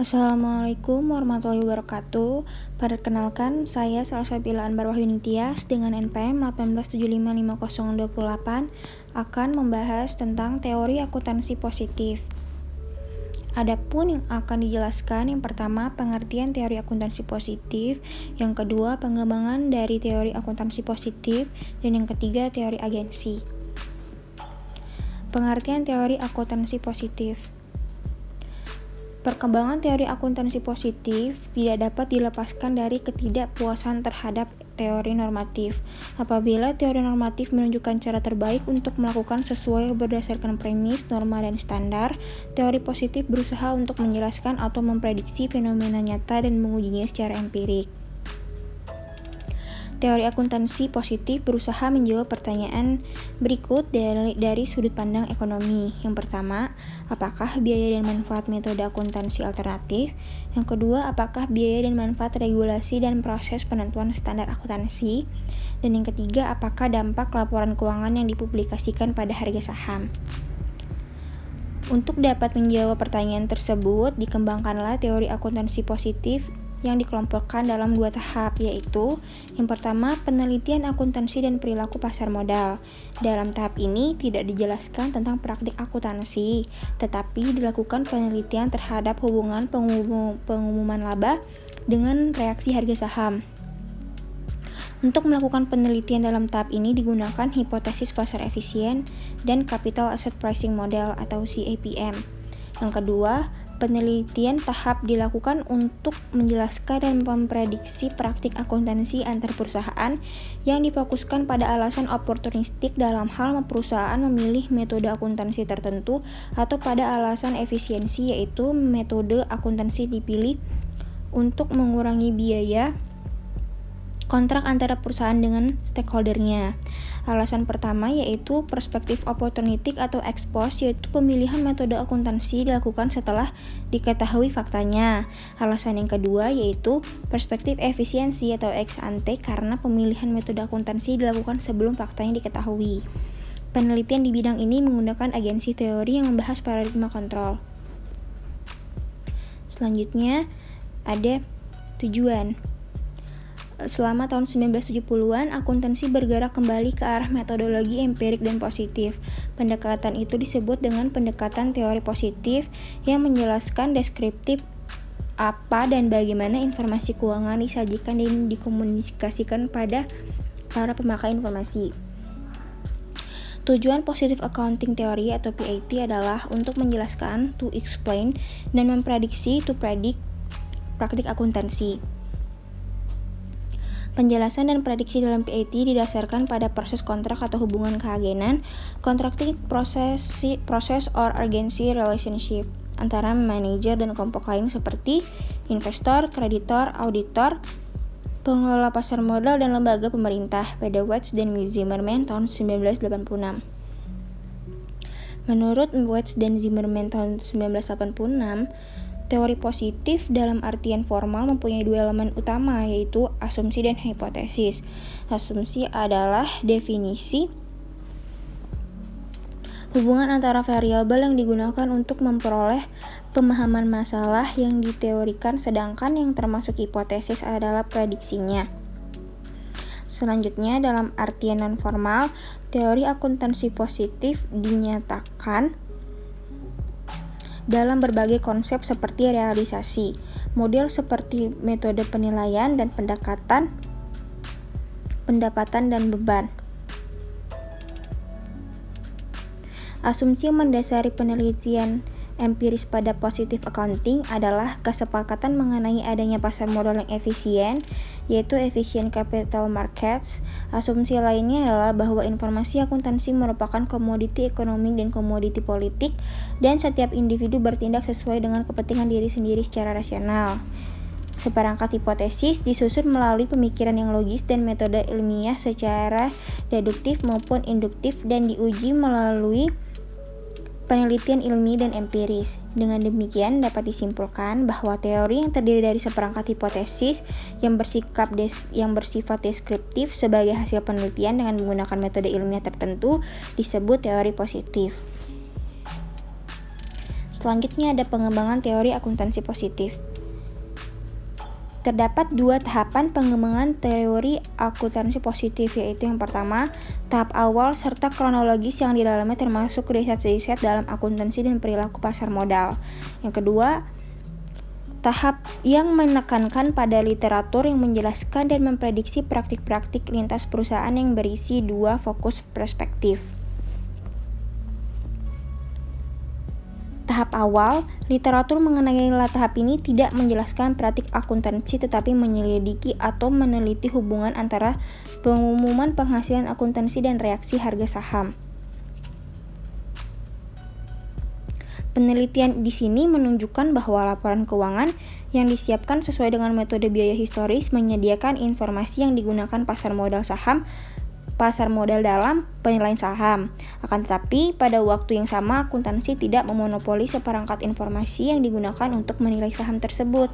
Assalamualaikum warahmatullahi wabarakatuh. Perkenalkan, saya Salsabila Anbar Wahyunityas dengan NPM 1875508 akan membahas tentang teori akuntansi positif. Adapun yang akan dijelaskan, yang pertama pengertian teori akuntansi positif, yang kedua pengembangan dari teori akuntansi positif, dan yang ketiga teori agensi. Pengertian teori akuntansi positif. Perkembangan teori akuntansi positif tidak dapat dilepaskan dari ketidakpuasan terhadap teori normatif. Apabila teori normatif menunjukkan cara terbaik untuk melakukan sesuai berdasarkan premis, norma, dan standar, teori positif berusaha untuk menjelaskan atau memprediksi fenomena nyata dan mengujinya secara empirik. Teori akuntansi positif berusaha menjawab pertanyaan berikut dari sudut pandang ekonomi. Yang pertama, apakah biaya dan manfaat metode akuntansi alternatif? Yang kedua, apakah biaya dan manfaat regulasi dan proses penentuan standar akuntansi? Dan yang ketiga, apakah dampak laporan keuangan yang dipublikasikan pada harga saham? Untuk dapat menjawab pertanyaan tersebut, dikembangkanlah teori akuntansi positif yang dikelompokkan dalam dua tahap, yaitu yang pertama penelitian akuntansi dan perilaku pasar modal. Dalam tahap ini tidak dijelaskan tentang praktik akuntansi, tetapi dilakukan penelitian terhadap hubungan pengumuman laba dengan reaksi harga saham. Untuk melakukan penelitian dalam tahap ini digunakan hipotesis pasar efisien dan capital asset pricing model atau CAPM. Yang kedua, penelitian tahap dilakukan untuk menjelaskan dan memprediksi praktik akuntansi antar perusahaan yang difokuskan pada alasan oportunistik dalam hal perusahaan memilih metode akuntansi tertentu atau pada alasan efisiensi, yaitu metode akuntansi dipilih untuk mengurangi biaya kontrak antara perusahaan dengan stakeholdernya. Alasan pertama yaitu perspektif oportunistik atau ex post, yaitu pemilihan metode akuntansi dilakukan setelah diketahui faktanya. Alasan yang kedua yaitu perspektif efisiensi atau ex ante, karena pemilihan metode akuntansi dilakukan sebelum faktanya diketahui. Penelitian di bidang ini menggunakan agensi teori yang membahas paradigma kontrol. Selanjutnya ada tujuan. Selama tahun 1970-an, akuntansi bergerak kembali ke arah metodologi empirik dan positif. Pendekatan itu disebut dengan pendekatan teori positif yang menjelaskan deskriptif apa dan bagaimana informasi keuangan disajikan dan dikomunikasikan pada para pemakai informasi. Tujuan Positive Accounting Theory atau PAT adalah untuk menjelaskan, to explain, dan memprediksi, to predict, praktik akuntansi. Penjelasan dan prediksi dalam PAT didasarkan pada proses kontrak atau hubungan keagenan, contracting process or agency relationship antara manajer dan kelompok lain seperti investor, kreditor, auditor, pengelola pasar modal, dan lembaga pemerintah pada Watts dan Zimmerman tahun 1986. Menurut Watts dan Zimmerman tahun 1986, teori positif dalam artian formal mempunyai dua elemen utama, yaitu asumsi dan hipotesis. Asumsi adalah definisi hubungan antara variabel yang digunakan untuk memperoleh pemahaman masalah yang diteorikan, sedangkan yang termasuk hipotesis adalah prediksinya. Selanjutnya, dalam artian non-formal, teori akuntansi positif dinyatakan dalam berbagai konsep seperti realisasi, model seperti metode penilaian dan pendapatan dan beban. Asumsi yang mendasari penelitian empiris pada positive accounting adalah kesepakatan mengenai adanya pasar modal yang efisien, yaitu efficient capital markets. Asumsi lainnya adalah bahwa informasi akuntansi merupakan komoditi ekonomi dan komoditi politik, dan setiap individu bertindak sesuai dengan kepentingan diri sendiri secara rasional. Seperangkat hipotesis disusun melalui pemikiran yang logis dan metode ilmiah secara deduktif maupun induktif, dan diuji melalui penelitian ilmi dan empiris. Dengan demikian dapat disimpulkan bahwa teori yang terdiri dari seperangkat hipotesis yang bersifat deskriptif sebagai hasil penelitian dengan menggunakan metode ilmiah tertentu disebut teori positif. Selanjutnya ada pengembangan teori akuntansi positif. Terdapat dua tahapan pengembangan teori akuntansi positif, yaitu yang pertama, tahap awal serta kronologis yang di dalamnya termasuk riset-riset dalam akuntansi dan perilaku pasar modal. Yang kedua, tahap yang menekankan pada literatur yang menjelaskan dan memprediksi praktik-praktik lintas perusahaan yang berisi dua fokus perspektif. Tahap awal, literatur mengenai tahap ini tidak menjelaskan praktik akuntansi tetapi menyelidiki atau meneliti hubungan antara pengumuman penghasilan akuntansi dan reaksi harga saham. Penelitian di sini menunjukkan bahwa laporan keuangan yang disiapkan sesuai dengan metode biaya historis menyediakan informasi yang digunakan pasar modal dalam penilaian saham. Akan tetapi, pada waktu yang sama akuntansi tidak memonopoli seperangkat informasi yang digunakan untuk menilai saham tersebut.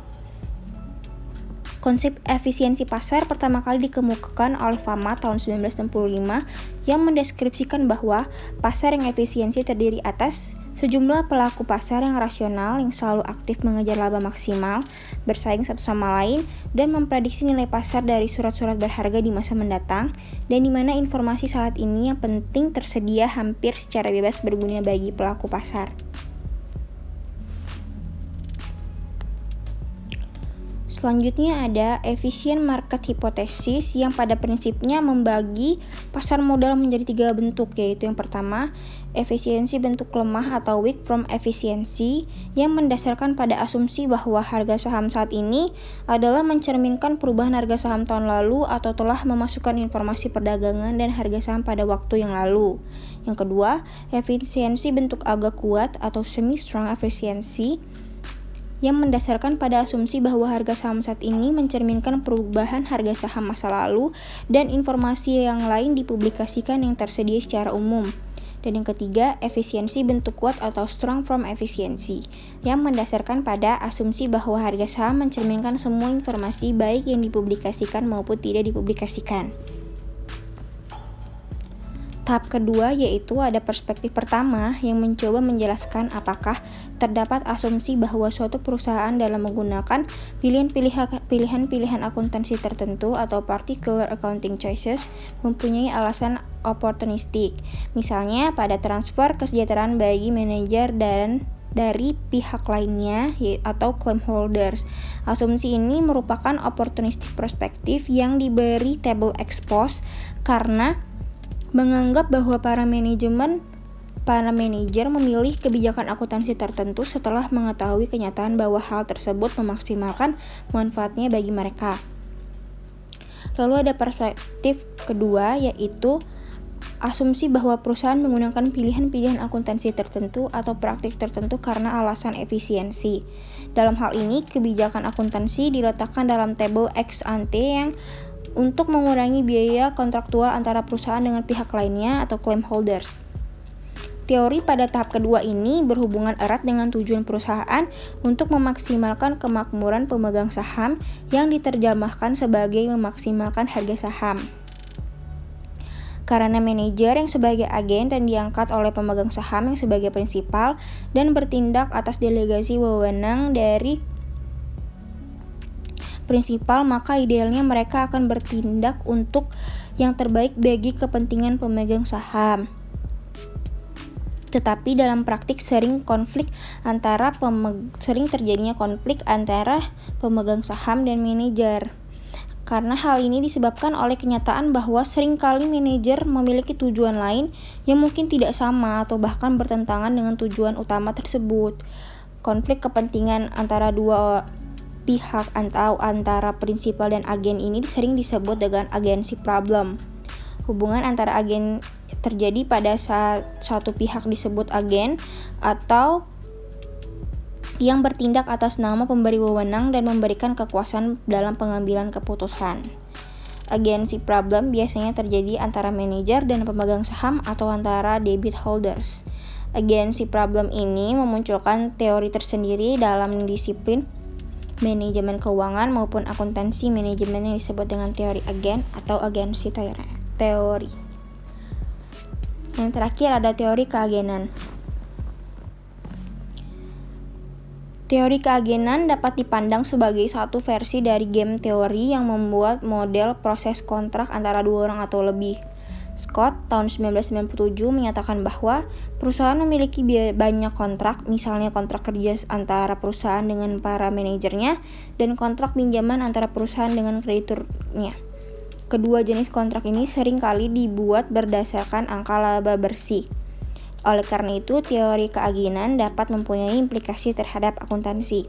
Konsep efisiensi pasar pertama kali dikemukakan oleh Fama tahun 1965 yang mendeskripsikan bahwa pasar yang efisiensi terdiri atas sejumlah pelaku pasar yang rasional yang selalu aktif mengejar laba maksimal, bersaing satu sama lain, dan memprediksi nilai pasar dari surat-surat berharga di masa mendatang, dan di mana informasi saat ini yang penting tersedia hampir secara bebas berguna bagi pelaku pasar. Selanjutnya ada efficient market hypothesis yang pada prinsipnya membagi pasar modal menjadi tiga bentuk, yaitu yang pertama, efisiensi bentuk lemah atau weak from efficiency yang mendasarkan pada asumsi bahwa harga saham saat ini adalah mencerminkan perubahan harga saham tahun lalu atau telah memasukkan informasi perdagangan dan harga saham pada waktu yang lalu. Yang kedua, efisiensi bentuk agak kuat atau semi-strong efficiency yang mendasarkan pada asumsi bahwa harga saham saat ini mencerminkan perubahan harga saham masa lalu dan informasi yang lain dipublikasikan yang tersedia secara umum. Dan yang ketiga, efisiensi bentuk kuat atau strong from efficiency yang mendasarkan pada asumsi bahwa harga saham mencerminkan semua informasi baik yang dipublikasikan maupun tidak dipublikasikan. Tahap kedua yaitu ada perspektif pertama yang mencoba menjelaskan apakah terdapat asumsi bahwa suatu perusahaan dalam menggunakan pilihan-pilihan akuntansi tertentu atau particular accounting choices mempunyai alasan oportunistik. Misalnya pada transfer kesejahteraan bagi manajer dan dari pihak lainnya atau claim holders. Asumsi ini merupakan opportunistic perspektif yang diberi table expose karena menganggap bahwa para manajer memilih kebijakan akuntansi tertentu setelah mengetahui kenyataan bahwa hal tersebut memaksimalkan manfaatnya bagi mereka. Lalu ada perspektif kedua yaitu asumsi bahwa perusahaan menggunakan pilihan-pilihan akuntansi tertentu atau praktik tertentu karena alasan efisiensi. Dalam hal ini, kebijakan akuntansi diletakkan dalam tabel ex ante yang untuk mengurangi biaya kontraktual antara perusahaan dengan pihak lainnya atau claim holders. Teori pada tahap kedua ini berhubungan erat dengan tujuan perusahaan untuk memaksimalkan kemakmuran pemegang saham yang diterjemahkan sebagai memaksimalkan harga saham. Karena manajer yang sebagai agen dan diangkat oleh pemegang saham yang sebagai prinsipal dan bertindak atas delegasi wewenang dari prinsipal, maka idealnya mereka akan bertindak untuk yang terbaik bagi kepentingan pemegang saham. Tetapi dalam praktik sering terjadinya konflik antara pemegang saham dan manajer. Karena hal ini disebabkan oleh kenyataan bahwa seringkali manajer memiliki tujuan lain yang mungkin tidak sama atau bahkan bertentangan dengan tujuan utama tersebut. Konflik kepentingan antara dua pihak atau antara prinsipal dan agen ini sering disebut dengan agency problem. Hubungan antara agen terjadi pada saat satu pihak disebut agen atau yang bertindak atas nama pemberi wewenang dan memberikan kekuasaan dalam pengambilan keputusan. Agency problem biasanya terjadi antara manajer dan pemegang saham atau antara debit holders. Agency problem ini memunculkan teori tersendiri dalam disiplin manajemen keuangan maupun akuntansi manajemen yang disebut dengan teori agen atau agency teori. Yang terakhir ada teori keagenan. Teori keagenan dapat dipandang sebagai satu versi dari game teori yang membuat model proses kontrak antara dua orang atau lebih. Scott tahun 1997 menyatakan bahwa perusahaan memiliki banyak kontrak, misalnya kontrak kerja antara perusahaan dengan para manajernya dan kontrak pinjaman antara perusahaan dengan krediturnya. Kedua jenis kontrak ini seringkali dibuat berdasarkan angka laba bersih. Oleh karena itu, teori keagenan dapat mempunyai implikasi terhadap akuntansi.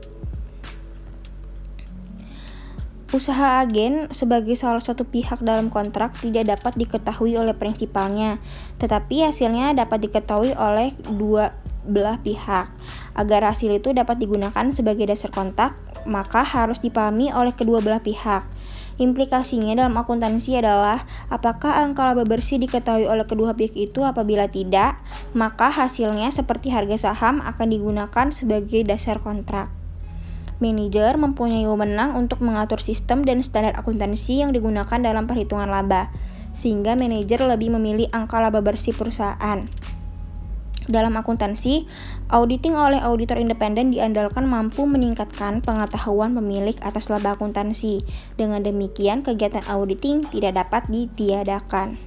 Usaha agen sebagai salah satu pihak dalam kontrak tidak dapat diketahui oleh prinsipalnya, tetapi hasilnya dapat diketahui oleh dua belah pihak. Agar hasil itu dapat digunakan sebagai dasar kontrak, maka harus dipahami oleh kedua belah pihak. Implikasinya dalam akuntansi adalah apakah angka laba bersih diketahui oleh kedua pihak itu. Apabila tidak, maka hasilnya seperti harga saham akan digunakan sebagai dasar kontrak. Manajer mempunyai wewenang untuk mengatur sistem dan standar akuntansi yang digunakan dalam perhitungan laba, sehingga manajer lebih memilih angka laba bersih perusahaan. Dalam akuntansi, auditing oleh auditor independen diandalkan mampu meningkatkan pengetahuan pemilik atas laba akuntansi. Dengan demikian, kegiatan auditing tidak dapat ditiadakan.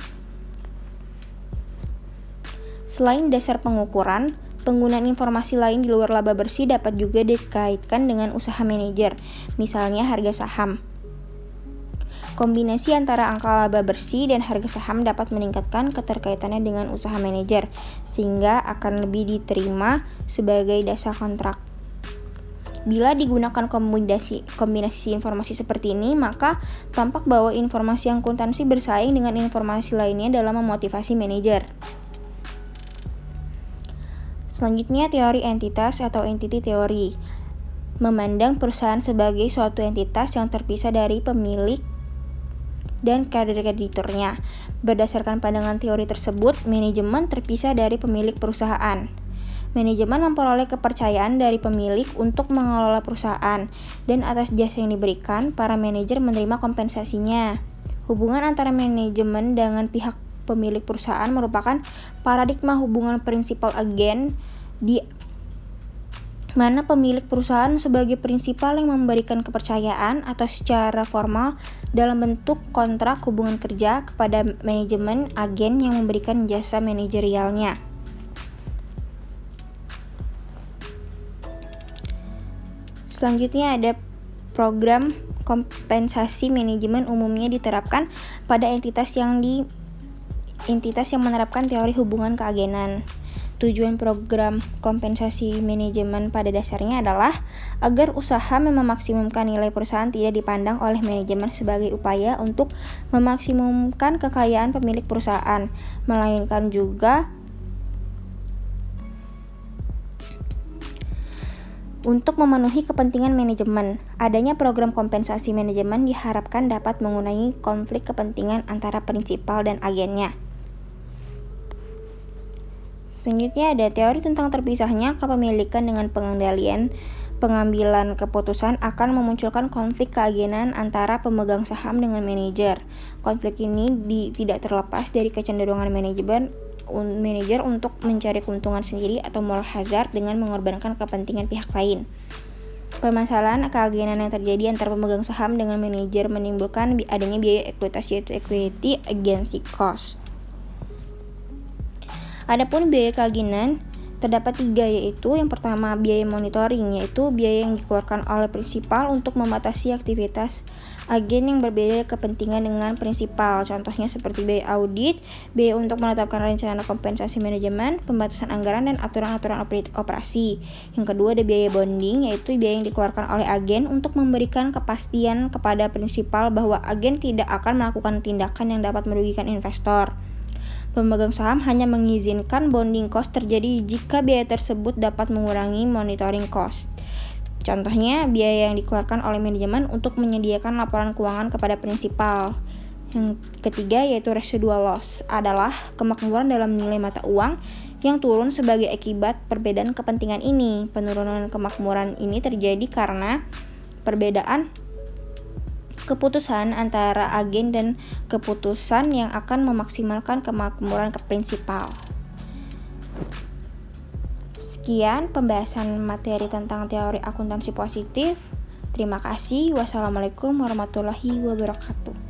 Selain dasar pengukuran, penggunaan informasi lain di luar laba bersih dapat juga dikaitkan dengan usaha manajer, misalnya harga saham. Kombinasi antara angka laba bersih dan harga saham dapat meningkatkan keterkaitannya dengan usaha manajer, sehingga akan lebih diterima sebagai dasar kontrak. Bila digunakan kombinasi informasi seperti ini, maka tampak bahwa informasi akuntansi bersaing dengan informasi lainnya dalam memotivasi manajer. Selanjutnya, teori entitas atau entity theory memandang perusahaan sebagai suatu entitas yang terpisah dari pemilik dan krediturnya. Berdasarkan pandangan teori tersebut, manajemen terpisah dari pemilik perusahaan. Manajemen memperoleh kepercayaan dari pemilik untuk mengelola perusahaan, dan atas jasa yang diberikan, para manajer menerima kompensasinya. Hubungan antara manajemen dengan pihak pemilik perusahaan merupakan paradigma hubungan prinsipal agen, di mana pemilik perusahaan sebagai prinsipal yang memberikan kepercayaan atau secara formal dalam bentuk kontrak hubungan kerja kepada manajemen agen yang memberikan jasa manajerialnya. Selanjutnya ada program kompensasi manajemen umumnya diterapkan pada entitas yang menerapkan teori hubungan keagenan. Tujuan program kompensasi manajemen pada dasarnya adalah agar usaha memaksimumkan nilai perusahaan tidak dipandang oleh manajemen sebagai upaya untuk memaksimumkan kekayaan pemilik perusahaan, melainkan juga untuk memenuhi kepentingan manajemen. Adanya program kompensasi manajemen diharapkan dapat mengurangi konflik kepentingan antara prinsipal dan agennya. Selanjutnya ada teori tentang terpisahnya kepemilikan dengan pengambilan keputusan akan memunculkan konflik keagenan antara pemegang saham dengan manajer. Konflik ini tidak terlepas dari kecenderungan manajer untuk mencari keuntungan sendiri atau moral hazard dengan mengorbankan kepentingan pihak lain. Permasalahan keagenan yang terjadi antara pemegang saham dengan manajer menimbulkan adanya biaya ekuitas, yaitu equity against cost. Adapun biaya keagenan terdapat 3, yaitu yang pertama biaya monitoring, yaitu biaya yang dikeluarkan oleh prinsipal untuk membatasi aktivitas agen yang berbeda kepentingan dengan prinsipal. Contohnya seperti biaya audit, biaya untuk menetapkan rencana kompensasi manajemen, pembatasan anggaran, dan aturan-aturan operasi. Yang kedua ada biaya bonding, yaitu biaya yang dikeluarkan oleh agen untuk memberikan kepastian kepada prinsipal bahwa agen tidak akan melakukan tindakan yang dapat merugikan investor. Pemegang saham hanya mengizinkan bonding cost terjadi jika biaya tersebut dapat mengurangi monitoring cost. Contohnya, biaya yang dikeluarkan oleh manajemen untuk menyediakan laporan keuangan kepada prinsipal. Yang ketiga yaitu residual loss, adalah kemakmuran dalam nilai mata uang yang turun sebagai akibat perbedaan kepentingan ini. Penurunan kemakmuran ini terjadi karena perbedaan keputusan antara agen dan keputusan yang akan memaksimalkan kemakmuran ke prinsipal. Sekian pembahasan materi tentang teori akuntansi positif. Terima kasih. Wassalamualaikum warahmatullahi wabarakatuh.